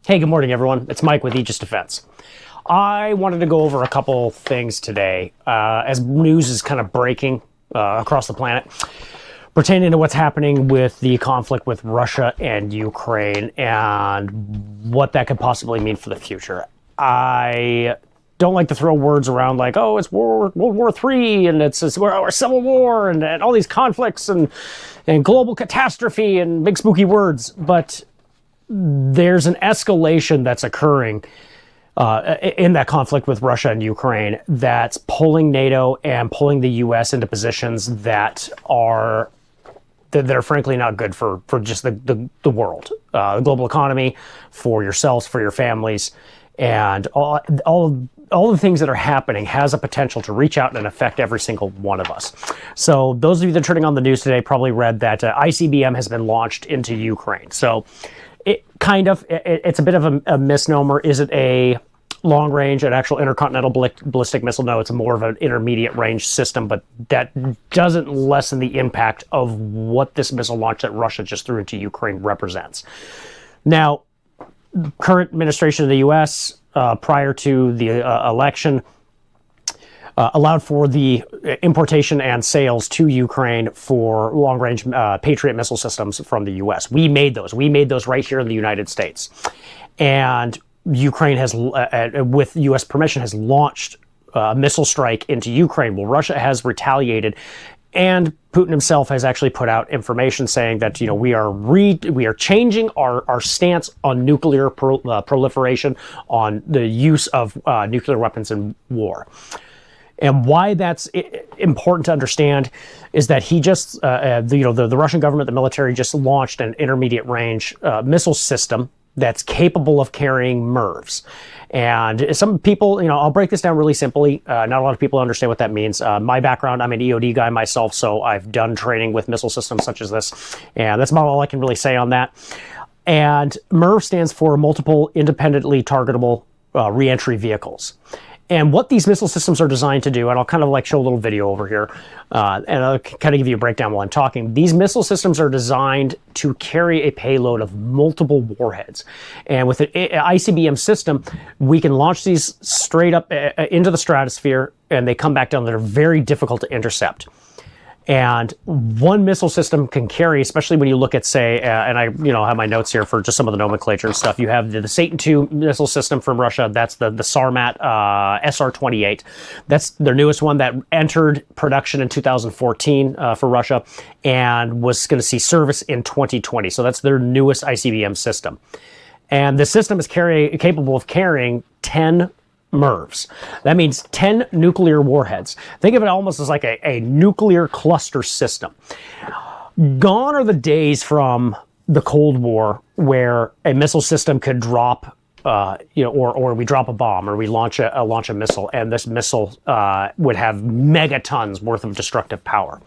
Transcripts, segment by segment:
Hey, good morning, everyone. It's Mike with Aegis Defense. I wanted to go over a couple things today as news is kind of breaking across the planet pertaining to what's happening with the conflict with Russia and Ukraine and what that could possibly mean for the future. I don't like to throw words around like, oh, it's World War III and it's our Civil War and all these conflicts and global catastrophe and big spooky words, but there's an escalation that's occurring in that conflict with Russia and Ukraine that's pulling NATO and pulling the U.S. into positions that are frankly not good for just the world, the global economy, for yourselves, for your families, and all the things that are happening has a potential to reach out and affect every single one of us. So those of you that are turning on the news today probably read that ICBM has been launched into Ukraine. So it's a bit of a misnomer. Is it a long range, an actual intercontinental ballistic missile? No, it's more of an intermediate range system, but that doesn't lessen the impact of what this missile launch that Russia just threw into Ukraine represents. Now, current administration of the U.S., prior to the election, allowed for the importation and sales to Ukraine for long-range Patriot missile systems from the U.S. We made those. We made those right here in the United States. And Ukraine has, with U.S. permission, has launched a missile strike into Ukraine. Well, Russia has retaliated, and Putin himself has actually put out information saying that, you know, we are changing our stance on nuclear proliferation, on the use of nuclear weapons in war. And why that's important to understand is that he just, the Russian government, the military, just launched an intermediate range missile system that's capable of carrying MIRVs. And some people, I'll break this down really simply. Not a lot of people understand what that means. My background, I'm an EOD guy myself, so I've done training with missile systems such as this. And that's about all I can really say on that. And MIRV stands for Multiple Independently Targetable Reentry Vehicles. And what these missile systems are designed to do, and I'll kind of show a little video over here, and I'll kind of give you a breakdown while I'm talking. These missile systems are designed to carry a payload of multiple warheads. And with an ICBM system, we can launch these straight up into the stratosphere, and they come back down. They're very difficult to intercept. And one missile system can carry, especially when you look at, say, and I have my notes here for just some of the nomenclature and stuff. You have the Satan II missile system from Russia. That's the Sarmat SR-28. That's their newest one that entered production in 2014 for Russia and was going to see service in 2020. So that's their newest ICBM system. And the system is capable of carrying 10 MIRVs. That means 10 nuclear warheads. Think of it almost as like a nuclear cluster system. Gone are the days from the Cold War where a missile system could drop, or we drop a bomb or we launch a missile, and this missile would have megatons worth of destructive power.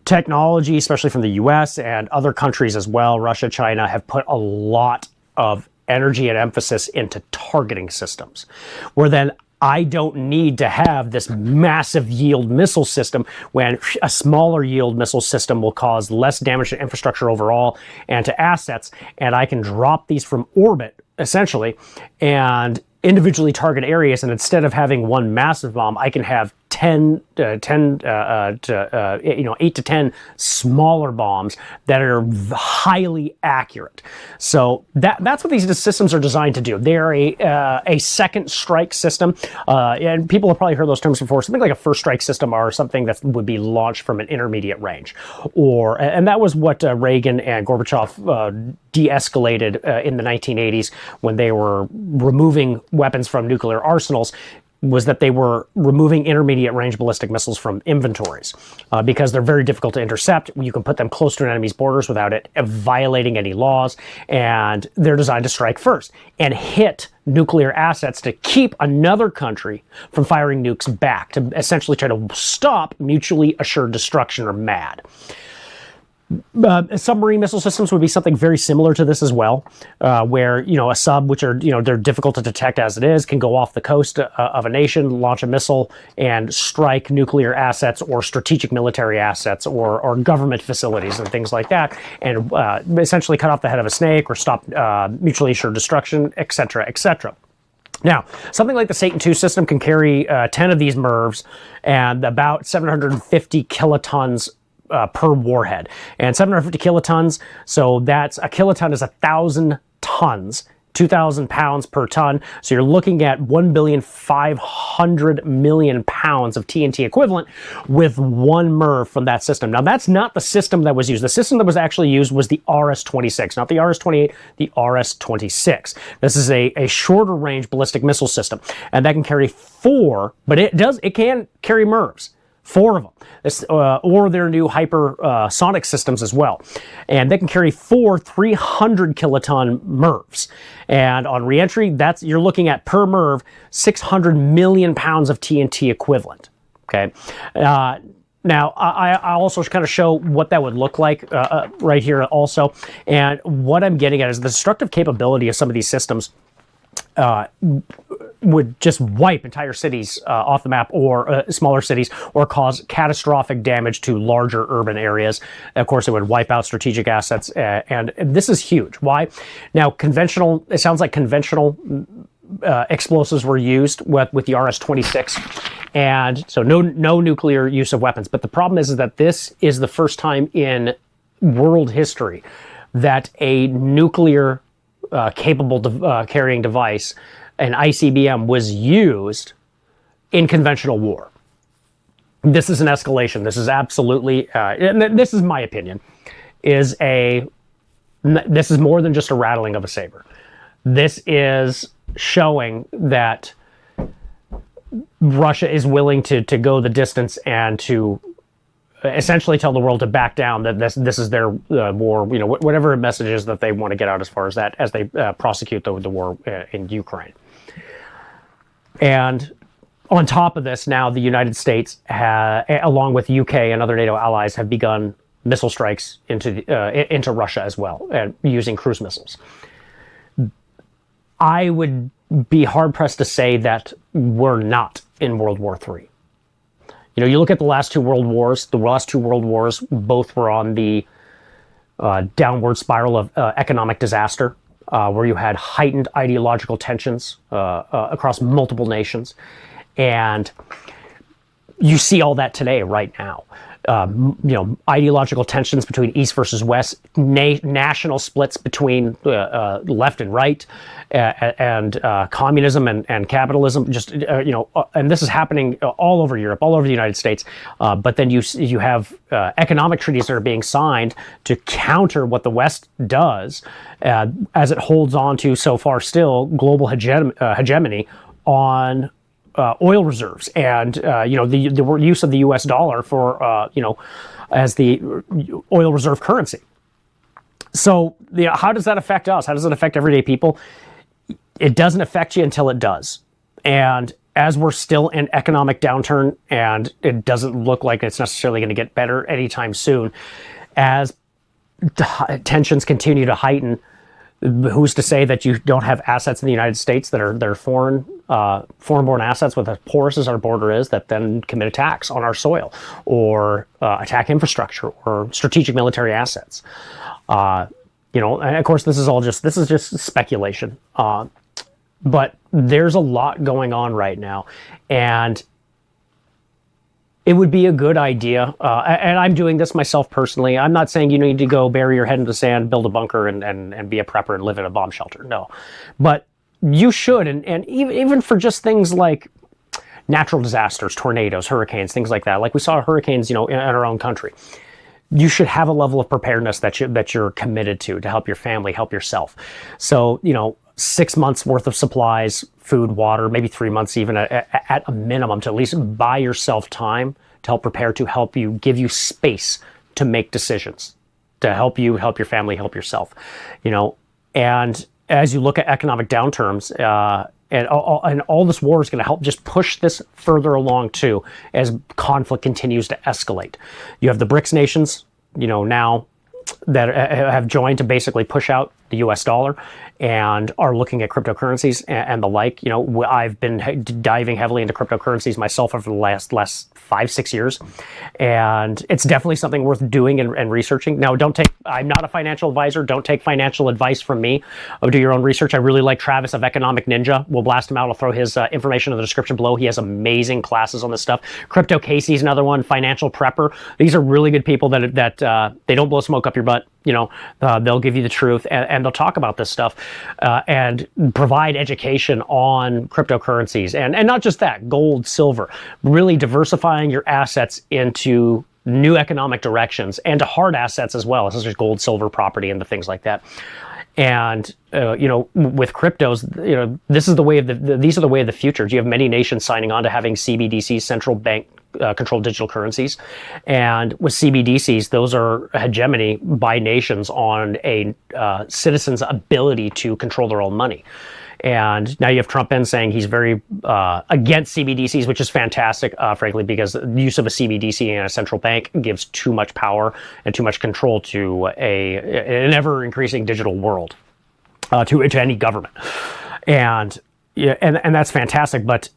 Technology, especially from the U.S. and other countries as well, Russia, China, have put a lot of energy and emphasis into targeting systems, where then I don't need to have this massive yield missile system when a smaller yield missile system will cause less damage to infrastructure overall and to assets, and I can drop these from orbit essentially and individually target areas, and instead of having one massive bomb, I can have 8 to 10 smaller bombs that are highly accurate. So that's what these systems are designed to do. They're a second strike system, and people have probably heard those terms before. Something like a first strike system or something that would be launched from an intermediate range, and that was what Reagan and Gorbachev de-escalated in the 1980s when they were removing weapons from nuclear arsenals. Was that they were removing intermediate range ballistic missiles from inventories because they're very difficult to intercept. You can put them close to an enemy's borders without it violating any laws, and they're designed to strike first and hit nuclear assets to keep another country from firing nukes back, to essentially try to stop mutually assured destruction, or MAD. Submarine missile systems would be something very similar to this as well, where a sub, which are they're difficult to detect as it is, can go off the coast of a nation, launch a missile, and strike nuclear assets or strategic military assets or government facilities and things like that, and essentially cut off the head of a snake or stop mutually assured destruction, etc., etc. Now, something like the Satan II system can carry 10 of these MIRVs and about 750 kilotons per warhead. And 750 kilotons, so that's a kiloton is 1,000 tons, 2,000 pounds per ton. So you're looking at 1,500,000,000 pounds of TNT equivalent with one MIRV from that system. Now, that's not the system that was used. The system that was actually used was the RS-26, not the RS-28, the RS-26. This is a shorter range ballistic missile system, and that can carry 4, but it can carry MIRVs. 4 of them, or their new hypersonic systems as well. And they can carry 4 300 kiloton MIRVs. And on reentry, you're looking at per MIRV 600 million pounds of TNT equivalent. Okay. Now, I also kind of show what that would look like right here also. And what I'm getting at is the destructive capability of some of these systems would just wipe entire cities off the map, or smaller cities, or cause catastrophic damage to larger urban areas. Of course, it would wipe out strategic assets, and this is huge. Why? Now, it sounds like conventional explosives were used with the RS-26, and so no nuclear use of weapons. But the problem is that this is the first time in world history that a nuclear capable carrying device, an ICBM, was used in conventional war. This is an escalation. This is absolutely, and this is my opinion, this is more than just a rattling of a saber. This is showing that Russia is willing to go the distance and to essentially tell the world to back down, that this is their war, whatever messages that they want to get out as far as that, as they prosecute the war in Ukraine. And on top of this, now the United States, along with UK and other NATO allies, have begun missile strikes into Russia as well, using cruise missiles. I would be hard-pressed to say that we're not in World War III. You look at the last two world wars. The last two world wars both were on the downward spiral of economic disaster, where you had heightened ideological tensions across multiple nations. And you see all that today, right now. Ideological tensions between East versus West, national splits between left and right, and communism and capitalism. And this is happening all over Europe, all over the United States. But then you have economic treaties that are being signed to counter what the West does, as it holds on to so far still global hegemony on oil reserves, and the use of the U.S. dollar for as the oil reserve currency. So how does that affect us? How does it affect everyday people? It doesn't affect you until it does. And as we're still in economic downturn, and it doesn't look like it's necessarily going to get better anytime soon, as tensions continue to heighten, who's to say that you don't have assets in the United States that are foreign-born assets with as porous as our border is, that then commit attacks on our soil, or attack infrastructure or strategic military assets. And of course, this is just speculation. But there's a lot going on right now, and it would be a good idea, and I'm doing this myself personally. I'm not saying you need to go bury your head in the sand, build a bunker, and be a prepper and live in a bomb shelter. No. But you should, and even for just things like natural disasters, tornadoes, hurricanes, things like that. Like we saw hurricanes, in our own country. You should have a level of preparedness that you're committed to help your family, help yourself. So, 6 months worth of supplies, food, water, maybe 3 months even at a minimum, to at least buy yourself time to help prepare, to help you, give you space to make decisions, to help you, help your family, help yourself. And as you look at economic downturns, and all this war is going to help just push this further along too, as conflict continues to escalate. You have the BRICS nations, now have joined to basically push out the U.S. dollar and are looking at cryptocurrencies and the like. You know, I've been diving heavily into cryptocurrencies myself over the last 5-6 years, and it's definitely something worth doing and researching. Now, I'm not a financial advisor. Don't take financial advice from me. Do your own research. I really like Travis of Economic Ninja. We'll blast him out. I'll throw his information in the description below. He has amazing classes on this stuff. Crypto Casey's another one. Financial Prepper. These are really good people that they don't blow smoke up your butt. You know, they'll give you the truth and they'll talk about this stuff and provide education on cryptocurrencies and not just that, gold, silver, really diversifying your assets into new economic directions and to hard assets as well, such as gold, silver, property, and the things like that. And you know, with cryptos, you know, these are the way of the future. You have many nations signing on to having CBDCs, central bank controlled digital currencies, and with CBDCs, those are hegemony by nations on a citizen's ability to control their own money. And now you have Trump in saying he's very against CBDCs, which is fantastic, frankly, because the use of a CBDC in a central bank gives too much power and too much control to an ever-increasing digital world, to any government. And that's fantastic, but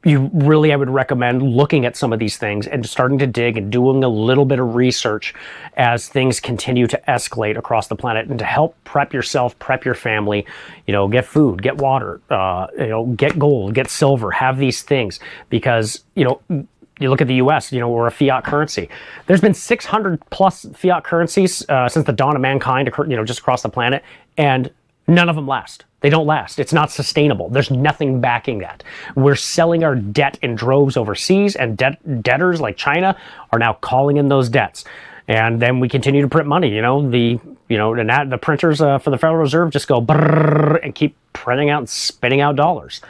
I would recommend looking at some of these things and starting to dig and doing a little bit of research as things continue to escalate across the planet, and to help prep yourself, prep your family, you know, get food, get water, you know, get gold, get silver, have these things, because, you know, you look at the U.S., you know, we're a fiat currency. There's been 600 plus fiat currencies since the dawn of mankind, you know, just across the planet, and none of them last. They don't last. It's not sustainable. There's nothing backing that. We're selling our debt in droves overseas, and debtors like China are now calling in those debts. And then we continue to print money. You know, the printers for the Federal Reserve just go brrr and keep printing out and spitting out dollars.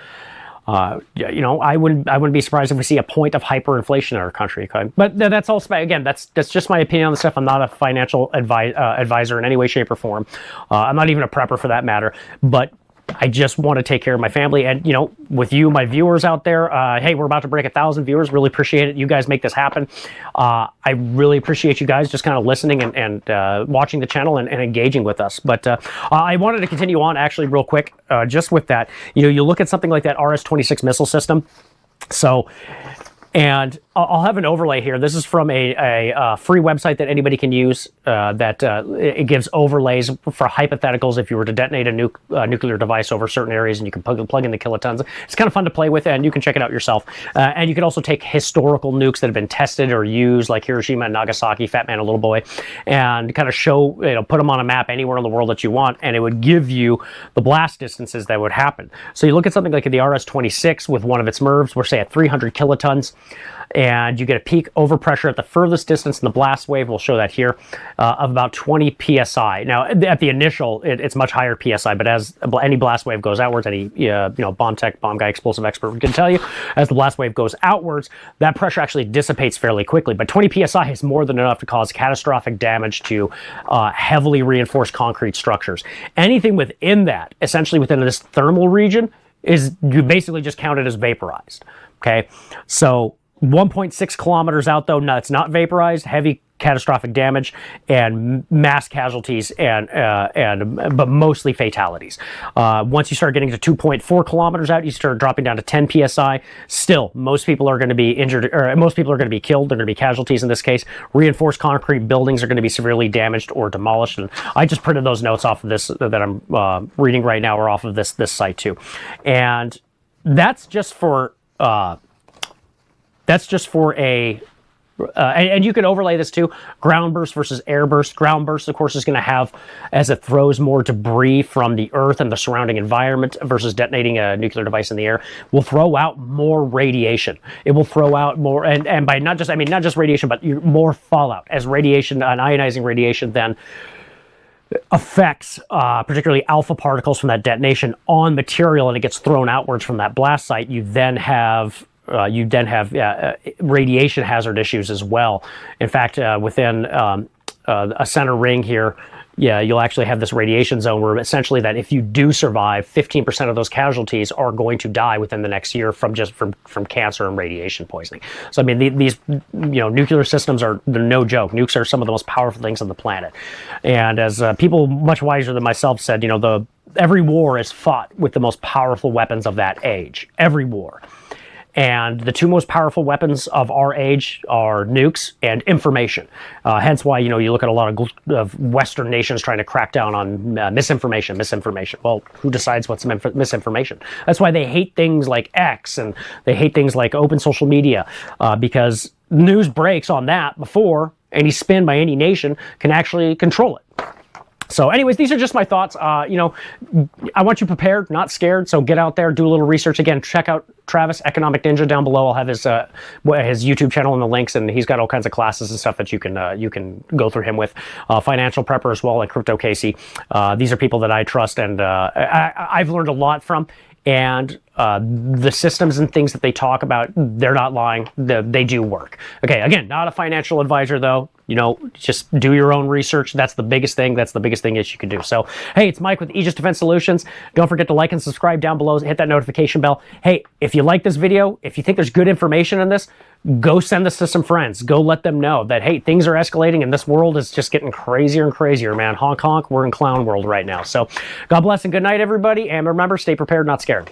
You know, I wouldn't be surprised if we see a point of hyperinflation in our country. Okay? But that's all. Again, that's just my opinion on the stuff. I'm not a financial advisor in any way, shape, or form. I'm not even a prepper for that matter. But I just want to take care of my family, and, you know, with you, my viewers out there, hey, we're about to break 1,000 viewers. Really appreciate it. You guys make this happen. I really appreciate you guys just kind of listening and watching the channel and engaging with us. But I wanted to continue on actually real quick, just with that. You know, you look at something like that RS-26 missile system. So, and I'll have an overlay here. This is from a free website that anybody can use it gives overlays for hypotheticals if you were to detonate a nuclear device over certain areas, and you can plug in the kilotons. It's kind of fun to play with, and you can check it out yourself. And you can also take historical nukes that have been tested or used, like Hiroshima and Nagasaki, Fat Man and Little Boy, and kind of show, you know, put them on a map anywhere in the world that you want, and it would give you the blast distances that would happen. So you look at something like the RS-26 with one of its MIRVs, we're say at 300 kilotons. And you get a peak overpressure at the furthest distance in the blast wave, we'll show that here, of about 20 psi. Now, at the initial, it's much higher psi, but as any blast wave goes outwards, any bomb tech, bomb guy, explosive expert can tell you, as the blast wave goes outwards, that pressure actually dissipates fairly quickly. But 20 psi is more than enough to cause catastrophic damage to heavily reinforced concrete structures. Anything within that, essentially within this thermal region, is you basically just count it as vaporized. Okay, so 1.6 kilometers out, though, no, it's not vaporized, heavy catastrophic damage and mass casualties but mostly fatalities. Once you start getting to 2.4 kilometers out, you start dropping down to 10 psi. Still, most people are going to be injured, or most people are going to be killed. They're going to be casualties in this case. Reinforced concrete buildings are going to be severely damaged or demolished. And I just printed those notes off of this that I'm reading right now, or off of this site too. And that's just for and you can overlay this too, ground burst versus air burst. Ground burst, of course, is going to have, as it throws more debris from the earth and the surrounding environment, versus detonating a nuclear device in the air, will throw out more radiation. It will throw out more, and by not just radiation, but more fallout, as radiation, ionizing radiation, then affects particularly alpha particles from that detonation on material, and it gets thrown outwards from that blast site. You then have radiation hazard issues as well. In fact, within a center ring here, you'll actually have this radiation zone where essentially that if you do survive, 15% of those casualties are going to die within the next year from cancer and radiation poisoning. So I mean, these nuclear systems they're no joke. Nukes are some of the most powerful things on the planet. And as people much wiser than myself said, every war is fought with the most powerful weapons of that age. Every war. And the two most powerful weapons of our age are nukes and information. Hence why, you look at a lot of Western nations trying to crack down on misinformation. Well, who decides what's misinformation? That's why they hate things like X and they hate things like open social media, because news breaks on that before any spin by any nation can actually control it. So anyways, these are just my thoughts. I want you prepared, not scared. So get out there, do a little research. Again, check out Travis, Economic Ninja, down below. I'll have his YouTube channel in the links, and he's got all kinds of classes and stuff that you can go through him with. Financial Prepper as well, and Crypto Casey. These are people that I trust, and I've learned a lot from. And the systems and things that they talk about, they're not lying. They do work. Okay, again, not a financial advisor though. Just do your own research. That's the biggest thing. That's the biggest thing that you can do. So, hey, it's Mike with Aegis Defense Solutions. Don't forget to like and subscribe down below. Hit that notification bell. Hey, if you like this video, if you think there's good information in this, go send this to some friends. Go let them know that, hey, things are escalating and this world is just getting crazier and crazier, man. Honk, honk. We're in clown world right now. So God bless and good night, everybody. And remember, stay prepared, not scared.